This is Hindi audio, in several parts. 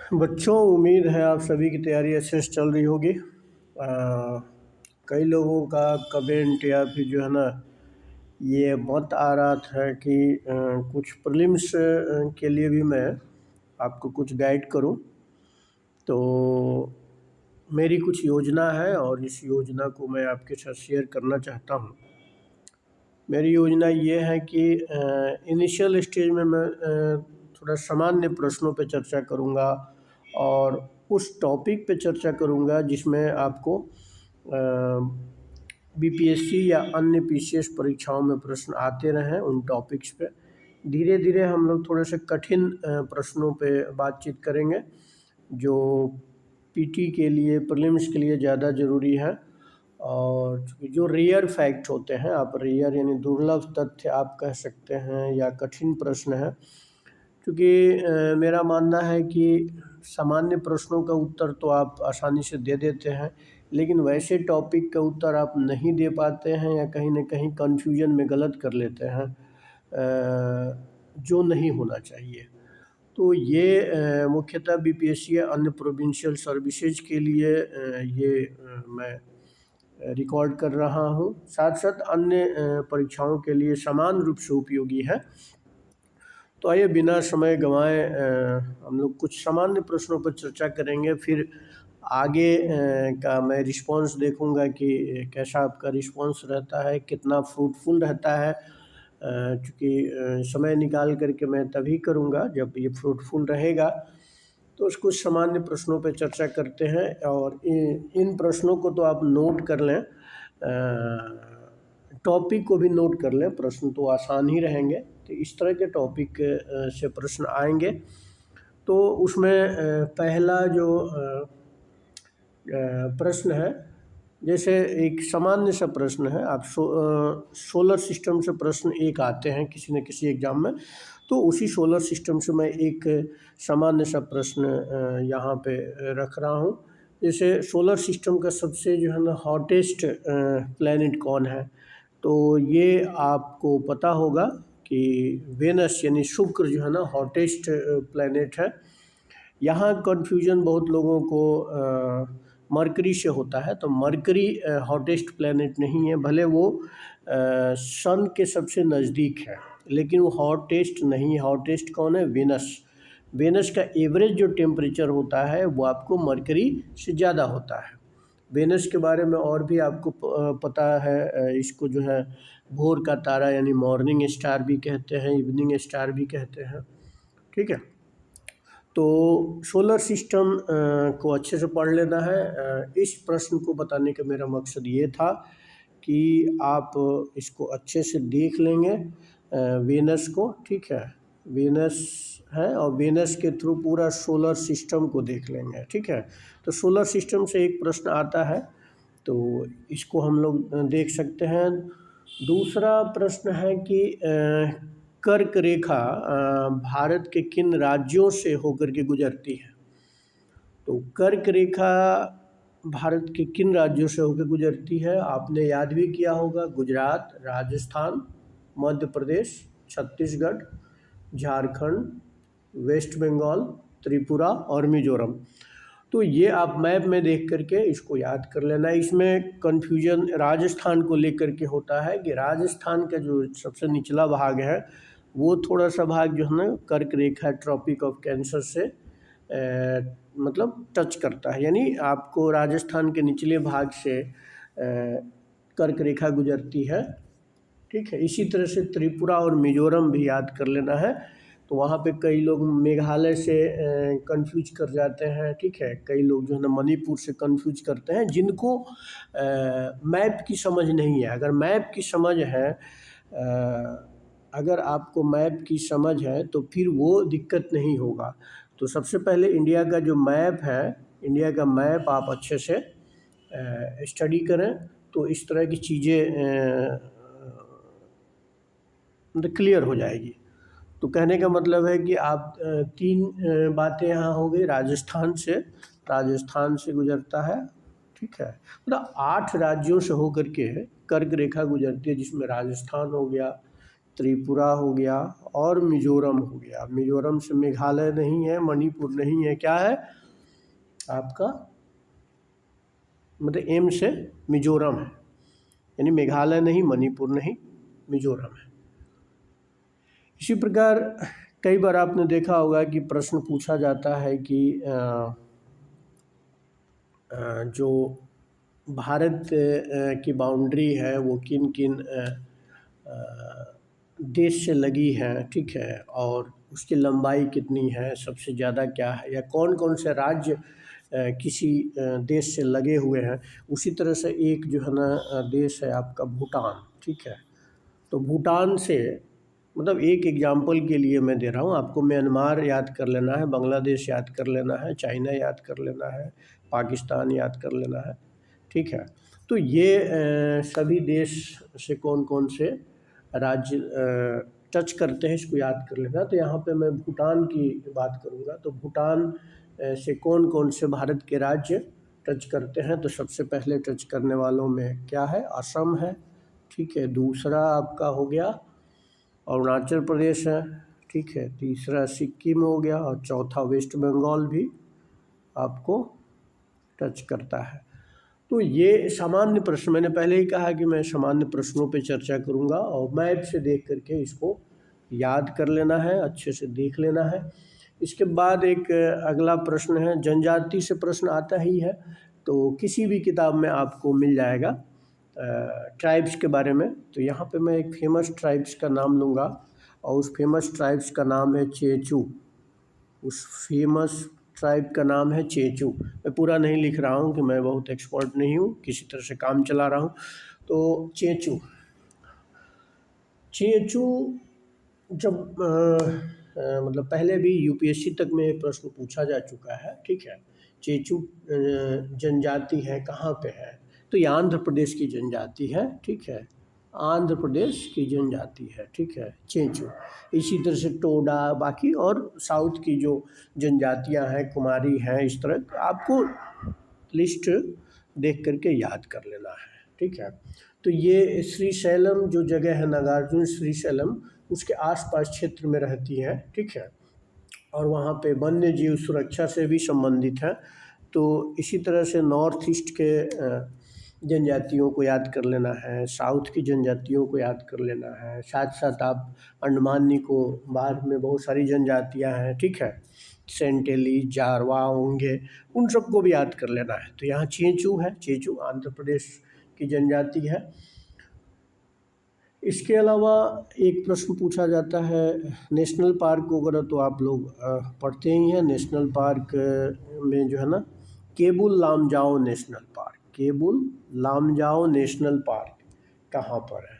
बच्चों, उम्मीद है आप सभी की तैयारी अच्छे से चल रही होगी। कई लोगों का कमेंट या फिर जो है ना, ये मत आ रहा था कि कुछ प्रीलिम्स के लिए भी मैं आपको कुछ गाइड करूं। तो मेरी कुछ योजना है और इस योजना को मैं आपके साथ शेयर करना चाहता हूं। मेरी योजना ये है कि इनिशियल स्टेज में मैं थोड़ा सामान्य प्रश्नों पे चर्चा करूँगा और उस टॉपिक पे चर्चा करूँगा जिसमें आपको बीपीएससी या अन्य पीसीएस परीक्षाओं में प्रश्न आते रहें उन टॉपिक्स पे। धीरे धीरे हम लोग थोड़े से कठिन प्रश्नों पे बातचीत करेंगे जो पीटी के लिए, प्रीलिम्स के लिए ज़्यादा ज़रूरी है। और जो रेयर फैक्ट होते हैं, आप रेयर यानी दुर्लभ तथ्य आप कह सकते हैं या कठिन प्रश्न है, क्योंकि मेरा मानना है कि सामान्य प्रश्नों का उत्तर तो आप आसानी से दे देते हैं, लेकिन वैसे टॉपिक का उत्तर आप नहीं दे पाते हैं या कहीं ना कहीं कन्फ्यूजन में गलत कर लेते हैं, जो नहीं होना चाहिए। तो ये मुख्यतः बीपीएससी या अन्य प्रोविंशियल सर्विसेज के लिए मैं रिकॉर्ड कर रहा हूँ। साथ साथ अन्य परीक्षाओं के लिए समान रूप से उपयोगी है। तो आइए बिना समय गंवाए हम लोग कुछ सामान्य प्रश्नों पर चर्चा करेंगे। फिर आगे का मैं रिस्पांस देखूंगा कि कैसा आपका रिस्पांस रहता है, कितना फ्रूटफुल रहता है। क्योंकि समय निकाल करके मैं तभी करूंगा जब ये फ्रूटफुल रहेगा। तो कुछ सामान्य प्रश्नों पर चर्चा करते हैं और इन प्रश्नों को तो आप नोट कर लें, टॉपिक को भी नोट कर लें। प्रश्न तो आसान ही रहेंगे। तो इस तरह के टॉपिक से प्रश्न आएंगे। तो उसमें पहला जो प्रश्न है, जैसे एक सामान्य सा प्रश्न है, आप सोलर सिस्टम से प्रश्न एक आते हैं किसी न किसी एग्जाम में, तो उसी सोलर सिस्टम से मैं एक सामान्य सा प्रश्न यहाँ पे रख रहा हूँ। जैसे सोलर सिस्टम का सबसे जो है ना हॉटेस्ट प्लैनेट कौन है, तो ये आपको पता होगा कि वेनस यानी शुक्र जो है ना हॉटेस्ट प्लैनेट है। यहाँ कन्फ्यूजन बहुत लोगों को मरकरी से होता है। तो मरकरी हॉटेस्ट प्लैनेट नहीं है, भले वो सन के सबसे नज़दीक है, लेकिन वो हॉटेस्ट नहीं है। हॉटेस्ट कौन है? वेनस। वेनस का एवरेज जो टेम्परेचर होता है वो आपको मरकरी से ज़्यादा होता है। वेनस के बारे में और भी आपको पता है, इसको जो है भोर का तारा यानी मॉर्निंग स्टार भी कहते हैं, इवनिंग स्टार भी कहते हैं। ठीक है, तो सोलर सिस्टम को अच्छे से पढ़ लेना है। इस प्रश्न को बताने का मेरा मकसद ये था कि आप इसको अच्छे से देख लेंगे वेनस को। ठीक है, वेनस है और वेनस के थ्रू पूरा सोलर सिस्टम को देख लेंगे। ठीक है, तो सोलर सिस्टम से एक प्रश्न आता है, तो इसको हम लोग देख सकते हैं। दूसरा प्रश्न है कि कर्क रेखा भारत के किन राज्यों से होकर के गुजरती है। तो कर्क रेखा भारत के किन राज्यों से होकर गुजरती है? आपने याद भी किया होगा, गुजरात, राजस्थान, मध्य प्रदेश, छत्तीसगढ़, झारखंड, वेस्ट बंगाल, त्रिपुरा और मिजोरम। तो ये आप मैप में देख करके इसको याद कर लेना। इसमें कन्फ्यूजन राजस्थान को लेकर के होता है कि राजस्थान का जो सबसे निचला भाग है वो थोड़ा सा भाग जो है ना कर्क रेखा, ट्रॉपिक ऑफ कैंसर से मतलब टच करता है, यानी आपको राजस्थान के निचले भाग से कर्क रेखा गुजरती है। ठीक है, इसी तरह से त्रिपुरा और मिजोरम भी याद कर लेना है। तो वहाँ पे कई लोग मेघालय से कंफ्यूज कर जाते हैं। ठीक है, कई लोग जो है ना मणिपुर से कंफ्यूज करते हैं, जिनको मैप की समझ नहीं है। अगर मैप की समझ है, अगर आपको मैप की समझ है तो फिर वो दिक्कत नहीं होगा। तो सबसे पहले इंडिया का जो मैप है, इंडिया का मैप आप अच्छे से स्टडी करें, तो इस तरह की चीज़ें मतलब क्लियर हो जाएगी। तो कहने का मतलब है कि आप तीन बातें यहाँ हो गई। राजस्थान से गुजरता है। ठीक है, मतलब 8 राज्यों से होकर के कर्क रेखा गुजरती है, जिसमें राजस्थान हो गया, त्रिपुरा हो गया और मिजोरम हो गया। मिजोरम से मेघालय नहीं है, मणिपुर नहीं है, क्या है आपका, मतलब एम से मिजोरम है, यानी मेघालय नहीं, मणिपुर नहीं, मिजोरम है। इसी प्रकार कई बार आपने देखा होगा कि प्रश्न पूछा जाता है कि जो भारत की बाउंड्री है वो किन किन देश से लगी है, ठीक है, और उसकी लंबाई कितनी है, सबसे ज़्यादा क्या है, या कौन कौन से राज्य किसी देश से लगे हुए हैं। उसी तरह से एक जो है ना देश है आपका भूटान, ठीक है। तो भूटान से, मतलब एक एग्जाम्पल के लिए मैं दे रहा हूँ आपको, म्यांमार याद कर लेना है, बांग्लादेश याद कर लेना है, चाइना याद कर लेना है, पाकिस्तान याद कर लेना है, ठीक है। तो ये सभी देश से कौन कौन से राज्य टच करते हैं, इसको याद कर लेना। तो यहाँ पे मैं भूटान की बात करूँगा। तो भूटान से कौन कौन से भारत के राज्य टच करते हैं, तो सबसे पहले टच करने वालों में क्या है, असम है, ठीक है। दूसरा आपका हो गया अरुणाचल प्रदेश है, ठीक है। तीसरा सिक्किम हो गया, और चौथा वेस्ट बंगाल भी आपको टच करता है। तो ये सामान्य प्रश्न, मैंने पहले ही कहा कि मैं सामान्य प्रश्नों पे चर्चा करूँगा, और मैप से देख करके इसको याद कर लेना है, अच्छे से देख लेना है। इसके बाद एक अगला प्रश्न है, जनजाति से प्रश्न आता ही है, तो किसी भी किताब में आपको मिल जाएगा ट्राइब्स के बारे में। तो यहाँ पे मैं एक फेमस ट्राइब्स का नाम लूँगा, और उस फेमस ट्राइब्स का नाम है चेचू। उस फेमस ट्राइब का नाम है चेचू। मैं पूरा नहीं लिख रहा हूँ कि मैं बहुत एक्सपर्ट नहीं हूँ, किसी तरह से काम चला रहा हूँ। तो चेचू जब मतलब पहले भी यूपीएससी तक में ये प्रश्न पूछा जा चुका है, ठीक है। चेचू जनजाति है, कहाँ पे है, तो ये आंध्र प्रदेश की जनजाति है, ठीक है। आंध्र प्रदेश की जनजाति है, ठीक है, चेचू। इसी तरह से टोडा, बाकी और साउथ की जो जनजातियां हैं, कुमारी हैं, इस तरह आपको लिस्ट देख करके याद कर लेना है, ठीक है। तो ये श्रीशैलम जो जगह है, नागार्जुन श्रीशैलम, उसके आसपास क्षेत्र में रहती है, ठीक है। और वहाँ पे वन्य जीव सुरक्षा से भी संबंधित है। तो इसी तरह से नॉर्थ ईस्ट के जनजातियों को याद कर लेना है, साउथ की जनजातियों को याद कर लेना है, साथ साथ आप अंडमान निकोबार में बहुत सारी जनजातियां हैं, ठीक है, सेंटेली, जारवा, ओंगे, उन सबको भी याद कर लेना है। तो यहाँ चेचू है, चेचू आंध्र प्रदेश की जनजाति है। इसके अलावा एक प्रश्न पूछा जाता है नेशनल पार्क वगैरह, तो आप लोग पढ़ते ही हैं। नेशनल पार्क में जो है ना, Keibul Lamjao national park, Keibul Lamjao national park कहाँ पर है,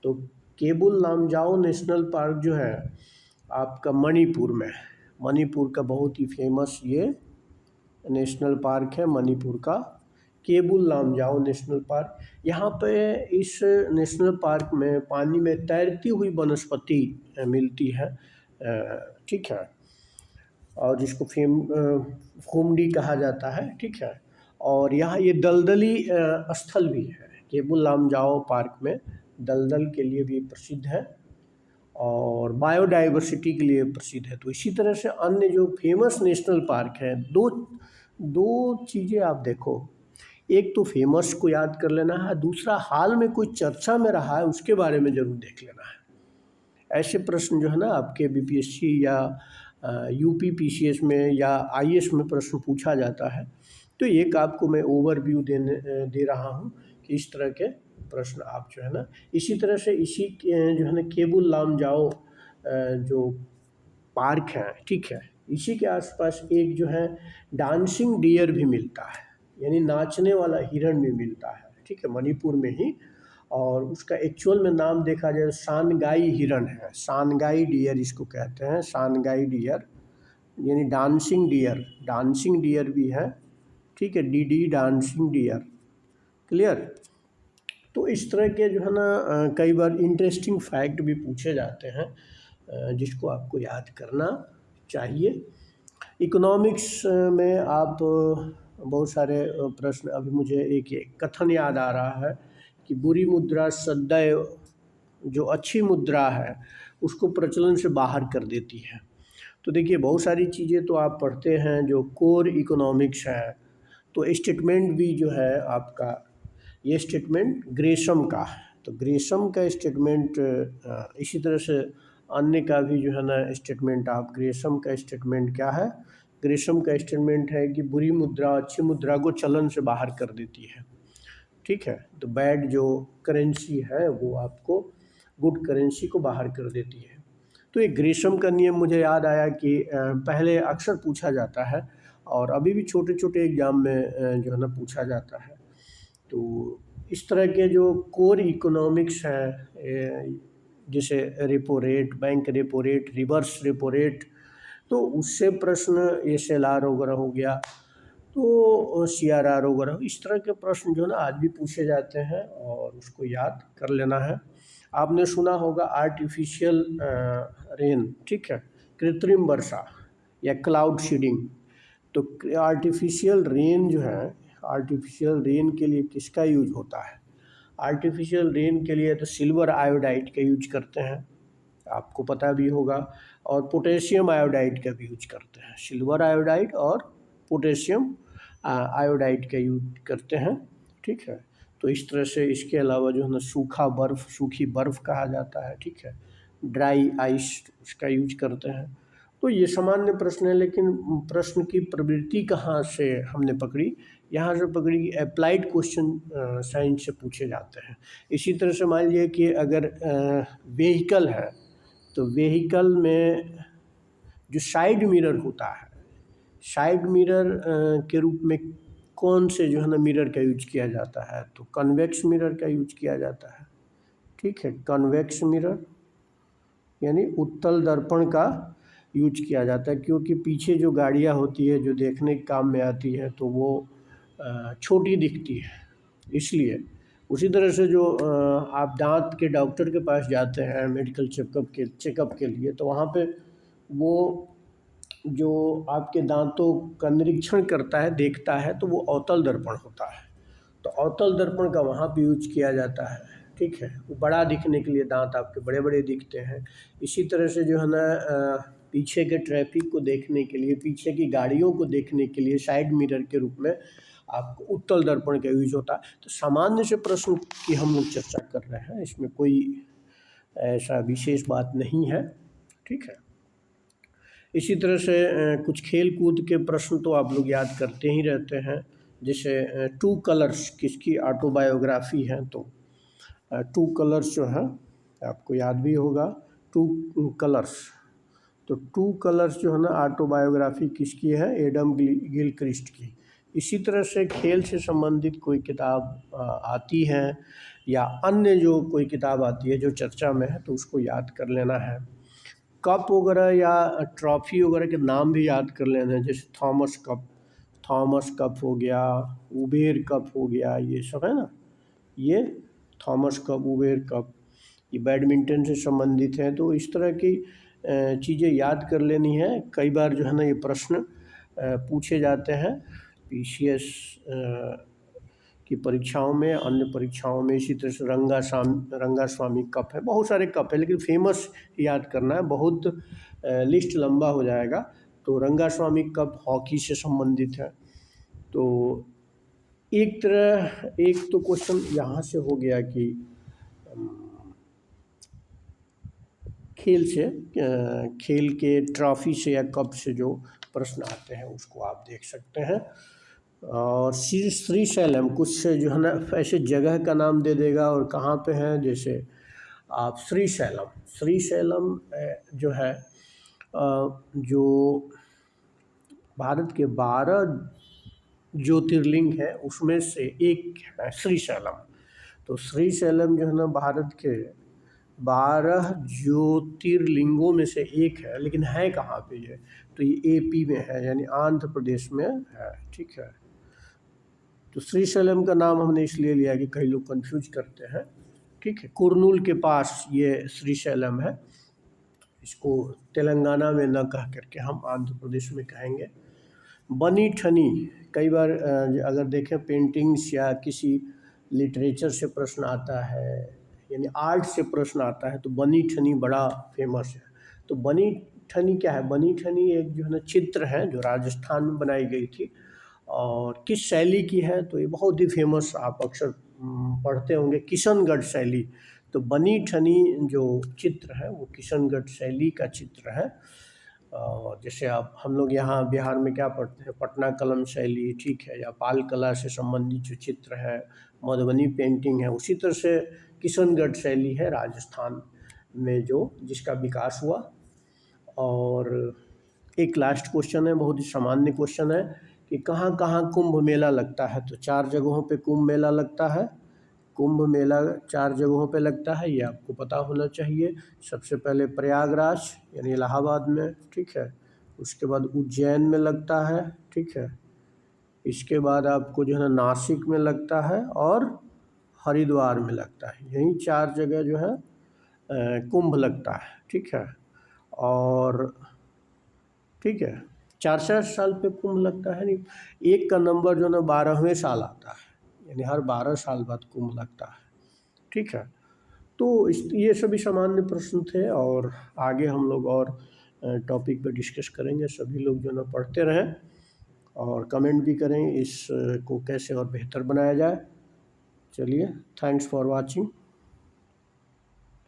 तो केबुल लामजाओ नेशनल पार्क जो है आपका मणिपुर में है। मणिपुर का बहुत ही फेमस ये नेशनल पार्क है, मणिपुर का केबुल लामजाओ नेशनल पार्क। यहाँ पे इस नेशनल पार्क में पानी में तैरती हुई वनस्पति मिलती है, ठीक है, और जिसको फुमडी कहा जाता है, ठीक है। और यहाँ ये दलदली स्थल भी है, केबुल लामजाओ पार्क में दलदल के लिए भी प्रसिद्ध है और बायोडाइवर्सिटी के लिए प्रसिद्ध है। तो इसी तरह से अन्य जो फेमस नेशनल पार्क है, दो चीज़ें आप देखो, एक तो फेमस को याद कर लेना है, दूसरा हाल में कोई चर्चा में रहा है उसके बारे में ज़रूर देख लेना है। ऐसे प्रश्न जो है ना आपके बीपीएससी या यूपी पीसीएस में या आईएएस में प्रश्न पूछा जाता है। तो एक आपको मैं ओवरव्यू दे रहा हूँ कि इस तरह के प्रश्न आप जो है ना, इसी तरह से इसी जो है ना केबुल लामजाओ जो पार्क है, ठीक है, इसी के आसपास एक जो है डांसिंग डियर भी मिलता है, यानी नाचने वाला हिरण भी मिलता है, ठीक है, मणिपुर में ही। और उसका एक्चुअल में नाम देखा जाए सानगाई हिरण है, सानगाई डियर इसको कहते हैं, सानगाई डियर यानी डांसिंग डियर, डांसिंग डियर भी है, ठीक है, डी डांसिंग डियर, क्लियर। तो इस तरह के जो है ना कई बार इंटरेस्टिंग फैक्ट भी पूछे जाते हैं जिसको आपको याद करना चाहिए। इकोनॉमिक्स में आप बहुत सारे प्रश्न, अभी मुझे एक कथन याद आ रहा है कि बुरी मुद्रा सदैव जो अच्छी मुद्रा है उसको प्रचलन से बाहर कर देती है। तो देखिए बहुत सारी चीज़ें तो आप पढ़ते हैं जो कोर इकोनॉमिक्स है, तो स्टेटमेंट भी जो है आपका, ये स्टेटमेंट ग्रेशम का है, तो ग्रेशम का स्टेटमेंट इसी तरह से अन्य का भी जो है ना स्टेटमेंट, आप ग्रेशम का स्टेटमेंट क्या है, ग्रेशम का स्टेटमेंट है कि बुरी मुद्रा अच्छी मुद्रा को चलन से बाहर कर देती है, ठीक है। तो बैड जो करेंसी है वो आपको गुड करेंसी को बाहर कर देती है। तो ये ग्रेशम का नियम मुझे याद आया कि पहले अक्सर पूछा जाता है और अभी भी छोटे छोटे एग्जाम में जो है ना पूछा जाता है। तो इस तरह के जो कोर इकोनॉमिक्स हैं, जैसे repo rate, bank repo rate, reverse repo rate, तो उससे प्रश्न SLR वगैरह हो गया, तो CRR वगैरह, इस तरह के प्रश्न जो है ना आज भी पूछे जाते हैं और उसको याद कर लेना है। आपने सुना होगा आर्टिफिशियल रेन, ठीक है, कृत्रिम वर्षा या क्लाउड सीडिंग। तो आर्टिफिशियल रेन जो है, आर्टिफिशियल रेन के लिए किसका यूज होता है? आर्टिफिशियल रेन के लिए तो सिल्वर आयोडाइड का यूज करते हैं, आपको पता भी होगा, और पोटेशियम आयोडाइड का भी यूज करते हैं। सिल्वर आयोडाइड और पोटेशियम आयोडाइड का यूज करते हैं, ठीक है। तो इस तरह से इसके अलावा जो है ना सूखा बर्फ़, सूखी बर्फ़ कहा जाता है, ठीक है, ड्राई आइस, उसका यूज करते हैं। तो ये सामान्य प्रश्न है, लेकिन प्रश्न की प्रवृत्ति कहाँ से हमने पकड़ी? यहाँ से पकड़ी कि अप्लाइड क्वेश्चन साइंस से पूछे जाते हैं। इसी तरह से मान लीजिए कि अगर व्हीकल है, तो व्हीकल में जो साइड मिरर होता है, साइड मिरर के रूप में कौन से जो है ना मिरर का यूज किया जाता है? तो कन्वेक्स मिरर का यूज किया जाता है, ठीक है। कन्वेक्स मिरर यानी उत्तल दर्पण का यूज किया जाता है, क्योंकि पीछे जो गाड़ियाँ होती है जो देखने के काम में आती है तो वो छोटी दिखती है, इसलिए। उसी तरह से जो आप दांत के डॉक्टर के पास जाते हैं मेडिकल चेकअप के लिए, तो वहाँ पे वो जो आपके दांतों का निरीक्षण करता है, देखता है, तो वो अवतल दर्पण होता है। तो अवतल दर्पण का वहाँ पे यूज किया जाता है, ठीक है। वो बड़ा दिखने के लिए, दांत आपके बड़े बड़े दिखते हैं। इसी तरह से जो है ना पीछे के ट्रैफिक को देखने के लिए, पीछे की गाड़ियों को देखने के लिए साइड मिरर के रूप में आपको उत्तल दर्पण का यूज होता है। तो सामान्य से प्रश्न की हम लोग चर्चा कर रहे हैं, इसमें कोई ऐसा विशेष बात नहीं है, ठीक है। इसी तरह से कुछ खेल कूद के प्रश्न तो आप लोग याद करते ही रहते हैं, जैसे टू कलर्स किसकी ऑटोबायोग्राफी है? तो टू कलर्स जो है आपको याद भी होगा, टू कलर्स। तो टू कलर्स जो है ना ऑटोबायोग्राफी किसकी है? एडम गिलक्रिस्ट की। इसी तरह से खेल से संबंधित कोई किताब आती है या अन्य जो कोई किताब आती है जो चर्चा में है, तो उसको याद कर लेना है। कप वगैरह या ट्रॉफी वगैरह के नाम भी याद कर लेना है, जैसे थॉमस कप हो गया, उबेर कप हो गया, ये सब है ना, ये थॉमस कप, उबेर कप, ये बैडमिंटन से संबंधित है। तो इस तरह की चीज़ें याद कर लेनी है। कई बार जो है ना ये प्रश्न पूछे जाते हैं PCS की परीक्षाओं में, अन्य परीक्षाओं में। इसी तरह से रंगास्वामी कप है, बहुत सारे कप है, लेकिन फेमस याद करना है, बहुत लिस्ट लंबा हो जाएगा। तो रंगास्वामी कप हॉकी से संबंधित है। तो एक तो क्वेश्चन यहाँ से हो गया कि खेल के ट्रॉफी से या कप से जो प्रश्न आते हैं उसको आप देख सकते हैं। और श्रीशैलम कुछ जो है ना ऐसे जगह का नाम दे देगा और कहाँ पे है, जैसे आप श्रीशैलम जो है जो भारत के 12 ज्योतिर्लिंग है उसमें से एक है श्रीशैलम। तो श्रीशैलम जो है ना भारत के 12 ज्योतिर्लिंगों में से एक है, लेकिन है कहाँ पे ये? तो ये AP में है, यानी आंध्र प्रदेश में है, ठीक है। तो श्रीशैलम का नाम हमने इसलिए लिया कि कई लोग कंफ्यूज करते हैं, ठीक है। कुर्नूल के पास ये श्रीशैलम है, इसको तेलंगाना में न कह करके हम आंध्र प्रदेश में कहेंगे। बनी ठनी, कई बार अगर देखें पेंटिंग्स या किसी लिटरेचर से प्रश्न आता है यानी आर्ट से प्रश्न आता है तो बनी ठनी बड़ा फेमस है। तो बनी ठनी क्या है? बनी ठनी एक जो है ना चित्र है जो राजस्थान में बनाई गई थी, और किस शैली की है? तो ये बहुत ही फेमस, आप अक्सर पढ़ते होंगे, किशनगढ़ शैली। तो बनी ठनी जो चित्र है वो किशनगढ़ शैली का चित्र है। और जैसे आप हम लोग यहाँ बिहार में क्या पढ़ते हैं, पटना कलम शैली, ठीक है, या पाल कला से संबंधित जो चित्र है, मधुबनी पेंटिंग है, उसी तरह से किशनगढ़ शैली है राजस्थान में जो जिसका विकास हुआ। और एक लास्ट क्वेश्चन है, बहुत ही सामान्य क्वेश्चन है कि कहाँ कहाँ कुंभ मेला लगता है? तो 4 जगहों पे कुंभ मेला लगता है। कुंभ मेला 4 जगहों पे लगता है, ये आपको पता होना चाहिए। सबसे पहले प्रयागराज यानी इलाहाबाद में, ठीक है। उसके बाद उज्जैन में लगता है, ठीक है। इसके बाद आपको जो है ना नासिक में लगता है और हरिद्वार में लगता है। यही 4 जगह जो है कुंभ लगता है, ठीक है। और ठीक है, 4-4 साल पे कुंभ लगता है, नहीं, एक का नंबर जो है ना 12वें साल आता है, यानी हर 12 साल बाद कुंभ लगता है, ठीक है। तो ये सभी सामान्य प्रश्न थे, और आगे हम लोग और टॉपिक पे डिस्कस करेंगे। सभी लोग जो है ना पढ़ते रहें और कमेंट भी करें इस को कैसे और बेहतर बनाया जाए। चलिए, थैंक्स फॉर वाचिंग।